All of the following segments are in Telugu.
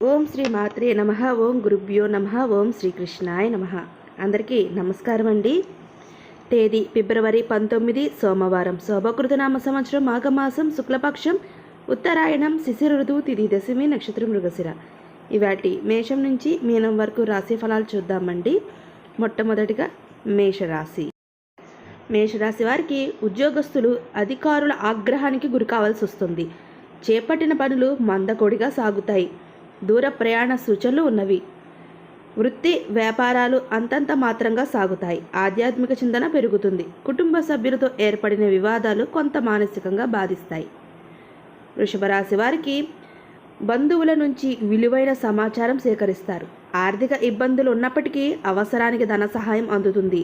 ఓం శ్రీ మాత్రే నమః. ఓం గురుభ్యో నమః. ఓం శ్రీకృష్ణాయ నమః. అందరికీ నమస్కారం అండి. తేదీ ఫిబ్రవరి 19 సోమవారం, శోభకృతనామ సంవత్సరం మాఘమాసం శుక్లపక్షం ఉత్తరాయణం శిశిర ఋతువు తిథి దశమి నక్షత్రం మృగశిర. ఇవాటి మేషం నుంచి మీనం వరకు రాశి ఫలాలు చూద్దామండి. మొట్టమొదటిగా మేషరాశి. మేషరాశి వారికి ఉద్యోగస్తులు అధికారుల ఆగ్రహానికి గురి కావాల్సి వస్తుంది. చేపట్టిన పనులు మందకొడిగా సాగుతాయి. దూర ప్రయాణ సూచనలు ఉన్నవి. వృత్తి వ్యాపారాలు అంతంత మాత్రంగా సాగుతాయి. ఆధ్యాత్మిక చింతన పెరుగుతుంది. కుటుంబ సభ్యులతో ఏర్పడిన వివాదాలు కొంత మానసికంగా బాధిస్తాయి. వృషభ రాశి వారికి బంధువుల నుంచి విలువైన సమాచారం సేకరిస్తారు. ఆర్థిక ఇబ్బందులు ఉన్నప్పటికీ అవసరానికి ధన సహాయం అందుతుంది.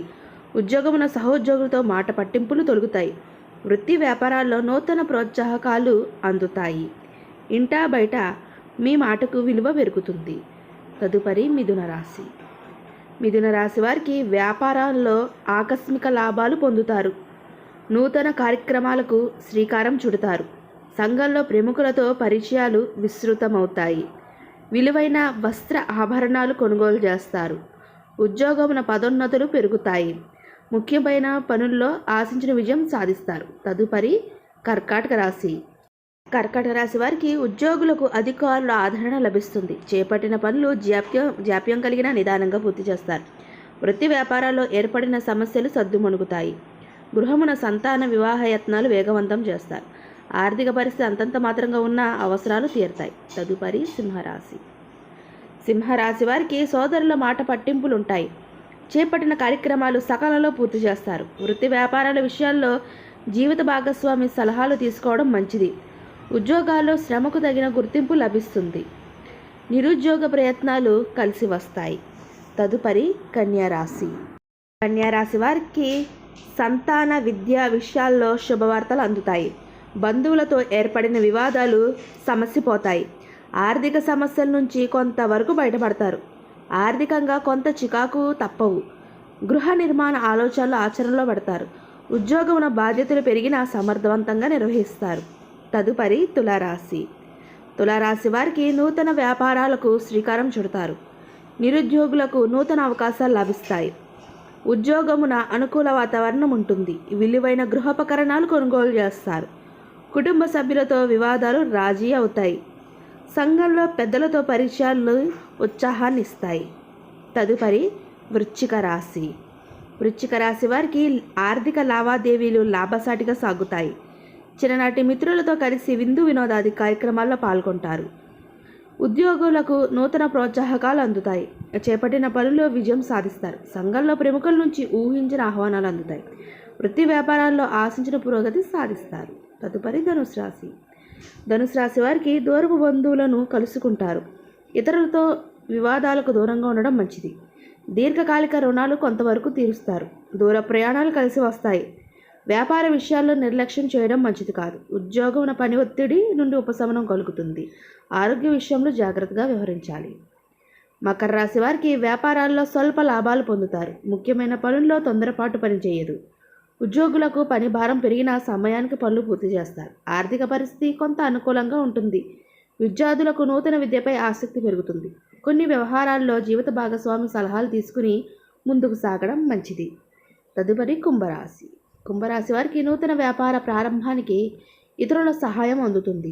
ఉద్యోగమున సహోద్యోగులతో మాట పట్టింపులు తొలగుతాయి. వృత్తి వ్యాపారాల్లో నూతన ప్రోత్సాహకాలు అందుతాయి. ఇంటా బయట మీ మాటకు విలువ పెరుగుతుంది. తదుపరి మిథున రాశి. మిథున రాశి వారికి వ్యాపారాల్లో ఆకస్మిక లాభాలు పొందుతారు. నూతన కార్యక్రమాలకు శ్రీకారం చుడతారు. సంఘంలో ప్రముఖులతో పరిచయాలు విస్తృతమవుతాయి. విలువైన వస్త్ర ఆభరణాలు కొనుగోలు చేస్తారు. ఉద్యోగమున పదోన్నతులు పెరుగుతాయి. ముఖ్యమైన పనుల్లో ఆశించిన విజయం సాధిస్తారు. తదుపరి కర్కాటక రాశి. కర్కాటక రాశి వారికి ఉద్యోగులకు అధికారుల ఆదరణ లభిస్తుంది. చేపట్టిన పనులు జాప్యం కలిగిన నిదానంగా పూర్తి చేస్తారు. వృత్తి వ్యాపారాల్లో ఏర్పడిన సమస్యలు సద్దుమణుగుతాయి. గృహమున సంతాన వివాహ యత్నాలు వేగవంతం చేస్తారు. ఆర్థిక పరిస్థితి అంతంత మాత్రంగా ఉన్న అవసరాలు తీరుతాయి. తదుపరి సింహరాశి. సింహరాశి వారికి సోదరుల మాట పట్టింపులు ఉంటాయి. చేపట్టిన కార్యక్రమాలు సకాలంలో పూర్తి చేస్తారు. వృత్తి వ్యాపారాల విషయాల్లో జీవిత భాగస్వామి సలహాలు తీసుకోవడం మంచిది. ఉద్యోగాల్లో శ్రమకు తగిన గుర్తింపు లభిస్తుంది. నిరుద్యోగ ప్రయత్నాలు కలిసి వస్తాయి. తదుపరి కన్యారాశి. కన్యారాశి వారికి సంతాన విద్యా విషయాల్లో శుభవార్తలు అందుతాయి. బంధువులతో ఏర్పడిన వివాదాలు సమసిపోతాయి. ఆర్థిక సమస్యల నుంచి కొంతవరకు బయటపడతారు. ఆర్థికంగా కొంత చికాకు తప్పవు. గృహ నిర్మాణ ఆలోచనలు ఆచరణలో పెడతారు. ఉద్యోగమున బాధ్యతలు పెరిగినా సమర్థవంతంగా నిర్వహిస్తారు. తదుపరి తులారాశి. తులారాశి వారికి నూతన వ్యాపారాలకు శ్రీకారం చుడతారు. నిరుద్యోగులకు నూతన అవకాశాలు లభిస్తాయి. ఉద్యోగమున అనుకూల వాతావరణం ఉంటుంది. విలువైన గృహోపకరణాలు కొనుగోలు చేస్తారు. కుటుంబ సభ్యులతో వివాదాలు రాజీ అవుతాయి. సంఘంలో పెద్దలతో పరిచయాలు ఉత్సాహాన్ని ఇస్తాయి. తదుపరి వృశ్చిక రాశి. వృశ్చిక రాశి వారికి ఆర్థిక లావాదేవీలు లాభసాటిగా సాగుతాయి. చిన్ననాటి మిత్రులతో కలిసి విందు వినోదాది కార్యక్రమాల్లో పాల్గొంటారు. ఉద్యోగులకు నూతన ప్రోత్సాహకాలు అందుతాయి. చేపట్టిన పనుల్లో విజయం సాధిస్తారు. సంఘంలో ప్రముఖుల నుంచి ఊహించిన ఆహ్వానాలు అందుతాయి. వృత్తి వ్యాపారాల్లో ఆశించిన పురోగతి సాధిస్తారు. తదుపరి ధనుసు రాశి. ధనుసు రాశి వారికి దూరపు బంధువులను కలుసుకుంటారు. ఇతరులతో వివాదాలకు దూరంగా ఉండడం మంచిది. దీర్ఘకాలిక రుణాలు కొంతవరకు తీరుస్తారు. దూర ప్రయాణాలు కలిసి వస్తాయి. వ్యాపార విషయాల్లో నిర్లక్ష్యం చేయడం మంచిది కాదు. ఉద్యోగం పని ఒత్తిడి నుండి ఉపశమనం కలుగుతుంది. ఆరోగ్య విషయంలో జాగ్రత్తగా వ్యవహరించాలి. మకర రాశి వారికి వ్యాపారాల్లో స్వల్ప లాభాలు పొందుతారు. ముఖ్యమైన పనుల్లో తొందరపాటు పని చేయదు. ఉద్యోగులకు పని భారం పెరిగినా సమయానికి పనులు పూర్తి చేస్తారు. ఆర్థిక పరిస్థితి కొంత అనుకూలంగా ఉంటుంది. విద్యార్థులకు నూతన విద్యపై ఆసక్తి పెరుగుతుంది. కొన్ని వ్యవహారాల్లో జీవిత భాగస్వామి సలహాలు తీసుకుని ముందుకు సాగడం మంచిది. తదుపరి కుంభరాశి. కుంభరాశి వారికి నూతన వ్యాపార ప్రారంభానికి ఇతరుల సహాయం అందుతుంది.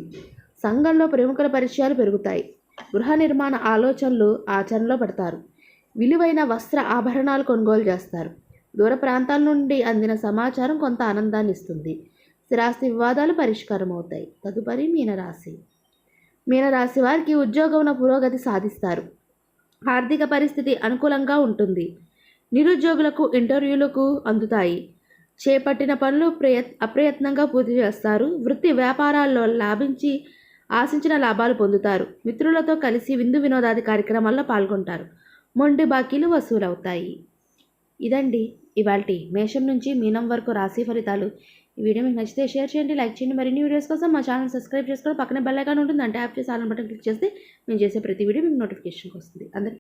సంఘంలో ప్రముఖుల పరిచయాలు పెరుగుతాయి. గృహ నిర్మాణ ఆలోచనలు ఆచరణలో పెడతారు. విలువైన వస్త్ర ఆభరణాలు కొనుగోలు చేస్తారు. దూర ప్రాంతాల నుండి అందిన సమాచారం కొంత ఆనందాన్ని ఇస్తుంది. స్థిరాస్తి వివాదాలు పరిష్కారం అవుతాయి. తదుపరి మీనరాశి. మీనరాశి వారికి ఉద్యోగమున పురోగతి సాధిస్తారు. ఆర్థిక పరిస్థితి అనుకూలంగా ఉంటుంది. నిరుద్యోగులకు ఇంటర్వ్యూలకు అందుతాయి. చేపట్టిన పనులు అప్రయత్నంగా పూర్తి చేస్తారు. వృత్తి వ్యాపారాల్లో లాభించి ఆశించిన లాభాలు పొందుతారు. మిత్రులతో కలిసి విందు వినోదాది కార్యక్రమాల్లో పాల్గొంటారు. మొండి బాకీలు వసూలవుతాయి. ఇదండి ఇవాల్టి మేషం నుంచి మీనం వరకు రాశి ఫలితాలు. ఈ వీడియో మీకు నచ్చితే షేర్ చేయండి, లైక్ చేయండి. మరిన్ని వీడియోస్ కోసం మా ఛానల్ సబ్స్క్రైబ్ చేసుకొని పక్కనే బెల్ ఐకాన్ ఉంటుంది, అంటే యాప్ చేసి ఆల్ బటన్ క్లిక్ చేస్తే మేము చేసే ప్రతి వీడియో మీకు నోటిఫికేషన్కి వస్తుంది. అందరికీ